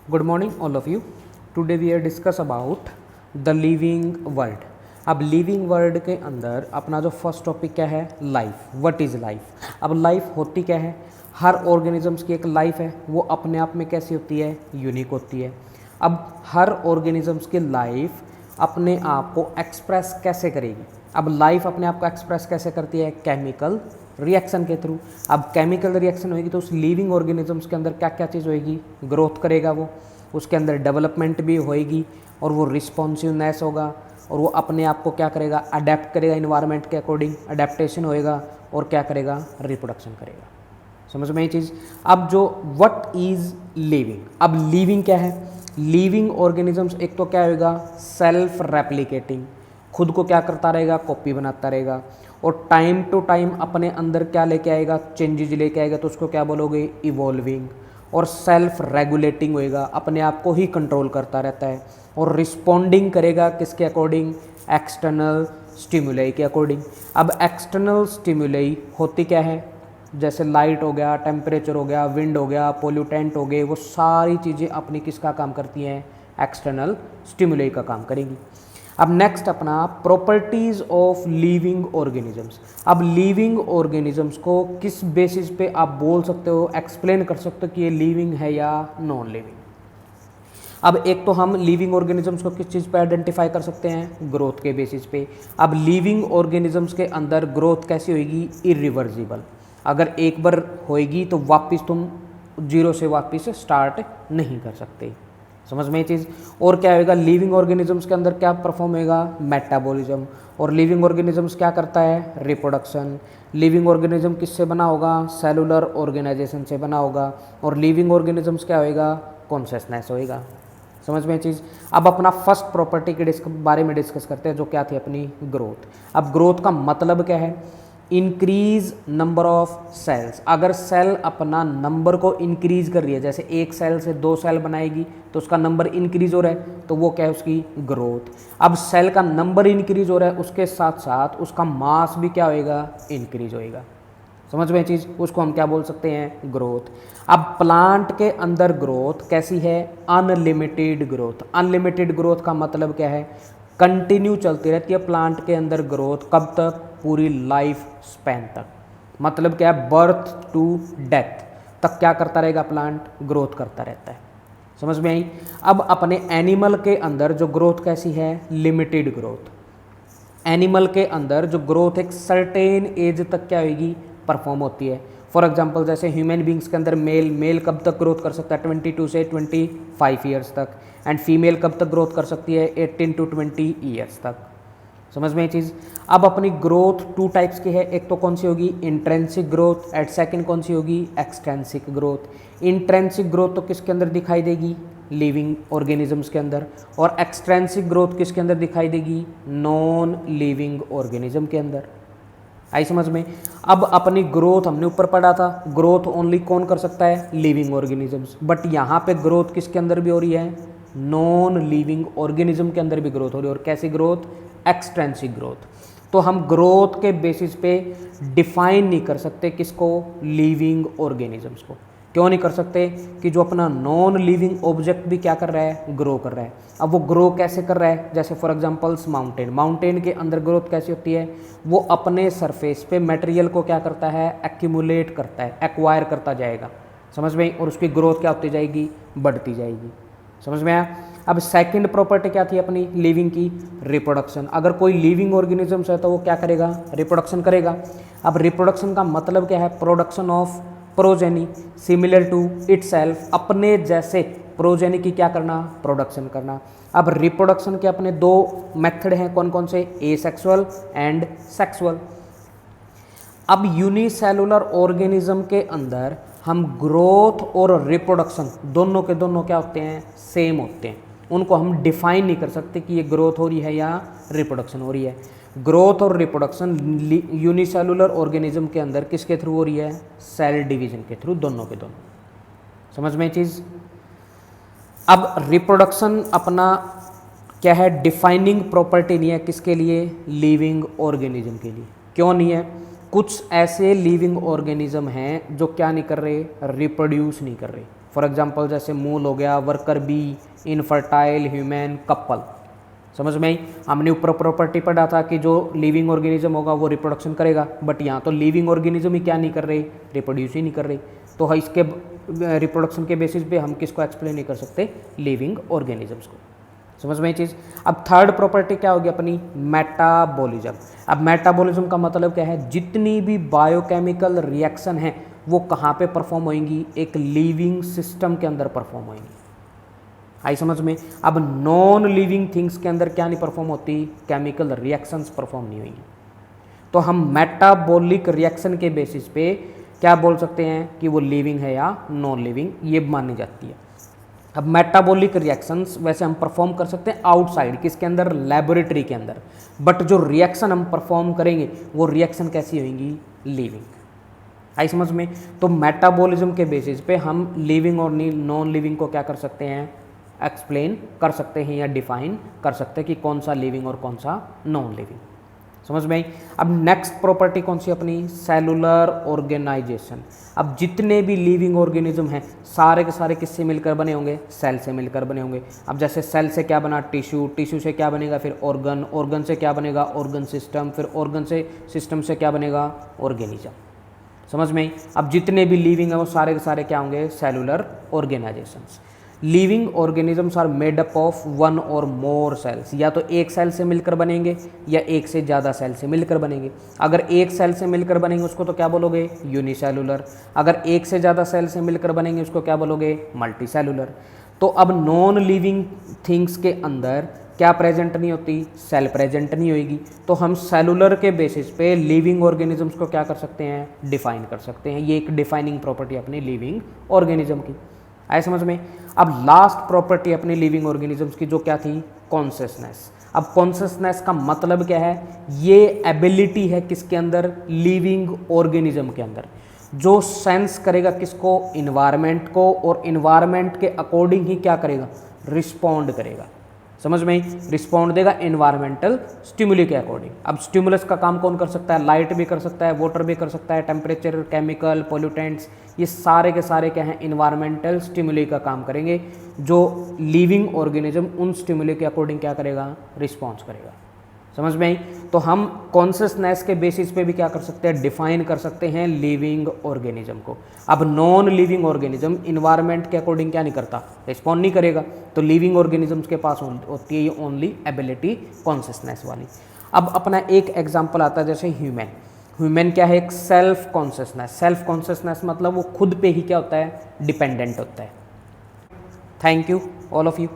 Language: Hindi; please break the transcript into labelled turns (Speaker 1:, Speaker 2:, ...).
Speaker 1: Good morning, all of you. Today we are discuss about the living world. अब लिविंग वर्ल्ड के अंदर अपना जो फर्स्ट टॉपिक क्या है, लाइफ. What is life. अब लाइफ होती क्या है. हर ऑर्गेनिजम्स की एक लाइफ है, वो अपने आप में कैसी होती है, यूनिक होती है. अब हर ऑर्गेनिजम्स की लाइफ अपने आप को एक्सप्रेस कैसे करेगी. अब लाइफ अपने आप को एक्सप्रेस कैसे करती है, केमिकल रिएक्शन के थ्रू. अब केमिकल रिएक्शन होगी तो उस लिविंग ऑर्गेनिजम्स के अंदर क्या क्या चीज़ होएगी, ग्रोथ करेगा वो, उसके अंदर डेवलपमेंट भी होएगी और वो रिस्पॉन्सिवनेस होगा और वो अपने आप को क्या करेगा, अडेप्ट करेगा इन्वायरमेंट के अकॉर्डिंग, अडेप्टेशन होएगा और क्या करेगा, रिप्रोडक्शन करेगा. समझ में ये चीज़. अब जो व्हाट इज़ लिविंग. अब लिविंग क्या है, लिविंग ऑर्गेनिजम्स एक तो क्या होगा, सेल्फ रेप्लिकेटिंग, खुद को क्या करता रहेगा, कॉपी बनाता रहेगा और टाइम टू टाइम अपने अंदर क्या लेके आएगा, चेंजेज लेके आएगा, तो उसको क्या बोलोगे, इवॉल्विंग. और सेल्फ रेगुलेटिंग होएगा, अपने आप को ही कंट्रोल करता रहता है और रिस्पॉन्डिंग करेगा किसके अकॉर्डिंग, एक्सटर्नल स्टिमुलाई के अकॉर्डिंग. अब एक्सटर्नल स्टिमुलाई होती क्या है, जैसे लाइट हो गया, टेम्परेचर हो गया, विंड हो गया, पोल्यूटेंट हो गए, वो सारी चीज़ें अपनी किसका काम करती हैं, एक्सटर्नल स्टिमुलाई का काम करेंगी. अब नेक्स्ट अपना प्रॉपर्टीज़ ऑफ लिविंग ऑर्गेनिजम्स. अब लिविंग ऑर्गेनिजम्स को किस बेसिस पे आप बोल सकते हो, एक्सप्लेन कर सकते हो कि ये लिविंग है या नॉन लिविंग. अब एक तो हम लिविंग ऑर्गेनिजम्स को किस चीज़ पे आइडेंटिफाई कर सकते हैं, ग्रोथ के बेसिस पे. अब लिविंग ऑर्गेनिजम्स के अंदर ग्रोथ कैसी होगी, इरिवर्सिबल. अगर एक बार होएगी तो वापस तुम जीरो से वापस स्टार्ट नहीं कर सकते. समझ में ये चीज़. और क्या होगा, लिविंग ऑर्गेनिजम्स के अंदर क्या परफॉर्म होगा, मेटाबॉलिज्म. और लिविंग ऑर्गेनिजम्स क्या करता है, रिप्रोडक्शन. लिविंग ऑर्गेनिज्म किससे बना होगा, सेलुलर ऑर्गेनाइजेशन से बना होगा. और लिविंग ऑर्गेनिजम्स क्या होएगा, कॉन्शियसनेस होएगा. समझ में ये चीज़. अब अपना फर्स्ट प्रॉपर्टी के बारे में डिस्कस करते हैं, जो क्या थी अपनी ग्रोथ. अब ग्रोथ का मतलब क्या है, इंक्रीज नंबर ऑफ सेल्स. अगर सेल अपना नंबर को इंक्रीज कर रही है, जैसे एक सेल से 2 सेल बनाएगी तो उसका नंबर इंक्रीज हो रहा है, तो वो क्या है, उसकी ग्रोथ. अब सेल का नंबर इंक्रीज हो रहा है, उसके साथ साथ उसका मास भी क्या होएगा, इंक्रीज होएगा. समझ में चीज़. उसको हम क्या बोल सकते हैं, ग्रोथ. अब प्लांट के अंदर ग्रोथ कैसी है, अनलिमिटेड ग्रोथ. अनलिमिटेड ग्रोथ का मतलब क्या है, कंटिन्यू चलती रहती है प्लांट के अंदर ग्रोथ. कब तक, पूरी लाइफ स्पैन तक. मतलब क्या है, बर्थ टू डेथ तक क्या करता रहेगा, प्लांट ग्रोथ करता रहता है. समझ में आई. अब अपने एनिमल के अंदर जो ग्रोथ कैसी है, लिमिटेड ग्रोथ. एनिमल के अंदर जो ग्रोथ एक सर्टेन एज तक क्या होगी, परफॉर्म होती है. फॉर एग्जांपल जैसे ह्यूमन बींग्स के अंदर मेल कब तक ग्रोथ कर सकता है, 22 से 25 ईयर्स तक. एंड फीमेल कब तक ग्रोथ कर सकती है, 18 to 20 ईयर्स तक. समझ में ये चीज़. अब अपनी ग्रोथ 2 टाइप्स की है. एक तो कौन सी होगी, इंट्रेंसिक ग्रोथ. एंड सेकंड कौन सी होगी, एक्सट्रेंसिक ग्रोथ. इंट्रेंसिक ग्रोथ तो किसके अंदर दिखाई देगी, लिविंग ऑर्गेनिजम्स के अंदर. और एक्सट्रेंसिक ग्रोथ किसके अंदर दिखाई देगी, नॉन लिविंग ऑर्गेनिज्म के अंदर. आई समझ में. अब अपनी ग्रोथ हमने ऊपर पढ़ा था, ग्रोथ ओनली कौन कर सकता है, लिविंग ऑर्गेनिजम्स. बट यहाँ पे ग्रोथ किसके अंदर भी हो रही है, नॉन लिविंग ऑर्गेनिज्म के अंदर भी ग्रोथ हो रही है. और कैसी ग्रोथ, एक्सट्रेंसिक ग्रोथ. तो हम ग्रोथ के बेसिस पे डिफाइन नहीं कर सकते किसको, लिविंग ऑर्गेनिजम्स को. क्यों नहीं कर सकते, कि जो अपना नॉन लिविंग ऑब्जेक्ट भी क्या कर रहा है, ग्रो कर रहा है. अब वो ग्रो कैसे कर रहा है, जैसे फॉर एग्जांपल्स माउंटेन के अंदर ग्रोथ कैसी होती है, वो अपने सरफेस पे मटेरियल को क्या करता है, एक्यूमुलेट करता है, एक्वायर करता जाएगा. समझ में. और उसकी ग्रोथ क्या होती जाएगी, बढ़ती जाएगी. समझ में आया. अब सेकंड प्रॉपर्टी क्या थी अपनी लिविंग की, रिप्रोडक्शन. अगर कोई लिविंग ऑर्गेनिजम्स है तो वो क्या करेगा, रिप्रोडक्शन करेगा. अब रिप्रोडक्शन का मतलब क्या है, production of progeny similar to itself. अपने जैसे प्रोजेनी की क्या करना, प्रोडक्शन करना. अब रिप्रोडक्शन के अपने 2 मेथड हैं, कौन कौन से, एसेक्सुअल एंड सेक्सुअल. अब यूनिसेलुलर ऑर्गेनिज्म के अंदर हम ग्रोथ और रिप्रोडक्शन दोनों के दोनों क्या होते हैं, सेम होते हैं. उनको हम डिफाइन नहीं कर सकते कि ये ग्रोथ हो रही है या रिप्रोडक्शन हो रही है. ग्रोथ और रिप्रोडक्शन यूनिसेलुलर ऑर्गेनिज्म के अंदर किसके थ्रू हो रही है, सेल डिवीजन के थ्रू, दोनों के दोनों. समझ में चीज़. अब रिप्रोडक्शन अपना क्या है, डिफाइनिंग प्रॉपर्टी नहीं है किसके लिए, लिविंग ऑर्गेनिज्म के लिए. क्यों नहीं है, कुछ ऐसे लिविंग ऑर्गेनिज्म हैं जो क्या नहीं कर रहे, रिप्रोड्यूस नहीं कर रहे. फॉर एग्जांपल जैसे मूल हो गया, worker bee, infertile human couple. समझ में आई? हमने ऊपर प्रॉपर्टी पढ़ा था कि जो लिविंग ऑर्गेनिज्म होगा वो रिप्रोडक्शन करेगा, बट यहाँ तो लिविंग ऑर्गेनिज्म ही क्या नहीं कर रही, रिप्रोड्यूस ही नहीं कर रही। तो इसके रिप्रोडक्शन के बेसिस पे हम किसको एक्सप्लेन नहीं कर सकते, लिविंग ऑर्गेनिजम्स को। समझ में ये चीज़। अब थर्ड प्रॉपर्टी क्या होगी अपनी, मेटाबॉलिज्म। अब मेटाबॉलिज्म का मतलब क्या है, जितनी भी बायोकेमिकल रिएक्शन है वो कहाँ पे परफॉर्म होंगी, एक लिविंग सिस्टम के अंदर परफॉर्म होंगी। आई समझ में? अब नॉन लिविंग थिंग्स के अंदर क्या नहीं परफॉर्म होती, केमिकल रिएक्शंस परफॉर्म नहीं होंगी। तो हम मेटाबॉलिक रिएक्शन के बेसिस पे क्या बोल सकते हैं कि वो लिविंग है या नॉन लिविंग, ये मानी जाती है। अब मेटाबॉलिक रिएक्शंस वैसे हम परफॉर्म कर सकते हैं आउटसाइड, किसके अंदर, लेबोरेटरी के अंदर, बट जो रिएक्शन हम परफॉर्म करेंगे वो रिएक्शन कैसी होंगी, लिविंग। आई समझ में? तो मेटाबॉलिज्म के बेसिस पे हम लिविंग और नॉन लिविंग को क्या कर सकते हैं, एक्सप्लेन कर सकते हैं या डिफाइन कर सकते हैं कि कौन सा लिविंग और कौन सा नॉन लिविंग। समझ में आई? अब नेक्स्ट प्रॉपर्टी कौन सी अपनी, सेलुलर ऑर्गेनाइजेशन। अब जितने भी लिविंग ऑर्गेनिज्म हैं सारे के सारे किससे मिलकर बने होंगे, सेल से मिलकर बने होंगे। अब जैसे सेल से क्या बना, टिश्यू, टिश्यू से क्या बनेगा फिर ऑर्गन, ऑर्गन से क्या बनेगा, ऑर्गन सिस्टम, फिर ऑर्गन से सिस्टम से क्या बनेगा, ऑर्गेनिज्म। समझ में आई? अब जितने भी लिविंग है वो सारे के सारे क्या होंगे, cellular organisations. Living organisms are made up of one और मोर सेल्स, या तो एक सेल से मिलकर बनेंगे या एक से ज़्यादा सेल से मिलकर बनेंगे। अगर एक सेल से मिलकर बनेंगे उसको तो क्या बोलोगे, यूनिसेलुलर। अगर एक से ज़्यादा सेल से मिलकर बनेंगे उसको क्या बोलोगे, मल्टीसेलुलर। तो अब नॉन लिविंग थिंग्स के अंदर क्या प्रेजेंट नहीं होती, सेल प्रेजेंट नहीं होगी। तो हम सेलुलर के बेसिस पे लिविंग ऑर्गेनिजम्स को क्या कर सकते हैं, डिफाइन कर सकते हैं। ये एक डिफाइनिंग प्रॉपर्टी अपनी लिविंग ऑर्गेनिज्म की। आए समझ में? अब लास्ट प्रॉपर्टी अपनी लिविंग ऑर्गेनिजम्स की जो क्या थी, कॉन्शियसनेस। अब कॉन्शियसनेस का मतलब क्या है, ये एबिलिटी है किसके अंदर, लिविंग ऑर्गेनिज्म के अंदर, जो सेंस करेगा किसको, इन्वायरमेंट को, और इन्वायरमेंट के अकॉर्डिंग ही क्या करेगा, रिस्पॉन्ड करेगा। समझ में? रिस्पॉन्ड देगा एनवायरमेंटल स्टिमुली के अकॉर्डिंग। अब स्टिमुलस का काम कौन कर सकता है, लाइट भी कर सकता है, वाटर भी कर सकता है, टेम्परेचर, केमिकल, पोल्यूटेंट्स, ये सारे के सारे क्या हैं, इन्वायरमेंटल स्टिमुली का काम करेंगे, जो लिविंग ऑर्गेनिज्म उन स्टिमुली के अकॉर्डिंग क्या करेगा, रिस्पॉन्स करेगा। समझ में आई? तो हम कॉन्शियसनेस के बेसिस पे भी क्या कर सकते हैं, डिफाइन कर सकते हैं लिविंग ऑर्गेनिज्म को। अब नॉन लिविंग ऑर्गेनिज्म इन्वायरमेंट के अकॉर्डिंग क्या नहीं करता, रिस्पॉन्ड नहीं करेगा। तो लिविंग ऑर्गेनिजम्स के पास होती है ये ओनली एबिलिटी कॉन्शियसनेस वाली। अब अपना एक एग्जाम्पल आता है जैसे ह्यूमन। ह्यूमन क्या है, एक सेल्फ कॉन्शियसनेस। सेल्फ कॉन्शियसनेस मतलब वो खुद पे ही क्या होता है, डिपेंडेंट होता है। Thank you all of you.